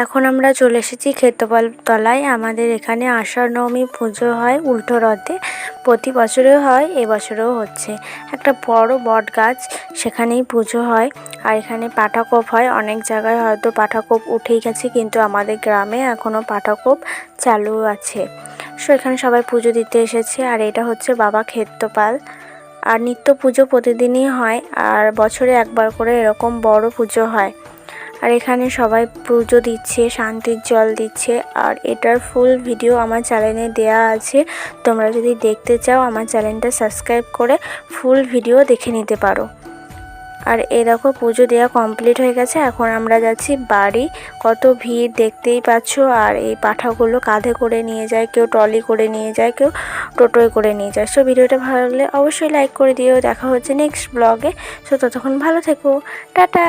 এখন আমরা চলে এসেছি ক্ষেত্রপাল তলায়। আমাদের এখানে আষাঢ় নবমী পুজো হয় উল্টো রথে, প্রতি বছরেও হয়, এবছরেও হচ্ছে। একটা বড় বট গাছ, সেখানেই পুজো হয়। আর এখানে পাঠাকোপ হয়। অনেক জায়গায় হয়তো পাঠাকোপ উঠেই গেছে, কিন্তু আমাদের গ্রামে এখনও পাঠাকোপ চালু আছে। এখানে সবাই পুজো দিতে এসেছে। আর এটা হচ্ছে বাবা ক্ষেত্রপাল। আর নিত্য পুজো প্রতিদিনই হয়, আর বছরে একবার করে এরকম বড় পুজো হয়। আর এখানে সবাই পুজো দিচ্ছে, শান্তির জল দিচ্ছে। আর এটার ফুল ভিডিও আমার চ্যানেলে দেয়া আছে, তোমরা যদি দেখতে চাও আমার চ্যানেলটা সাবস্ক্রাইব করে ফুল ভিডিও দেখে নিতে পারো। আর দেখো পুজো দেওয়া কমপ্লিট হয়ে গেছে, এখন আমরা যাচ্ছি বাড়ি। কত ভিড় দেখতেই পাচ্ছ। আর এই পাঁঠাগুলো কাঁধে করে নিয়ে যায়, কেউ ট্রলি করে নিয়ে যায়, কেউ টোটোয় করে নিয়ে যায়। সো ভিডিওটা ভালো লাগলে অবশ্যই লাইক করে দিও। দেখা হচ্ছে নেক্সট ব্লগে। সো ততক্ষণ ভালো থেকো, টাটা।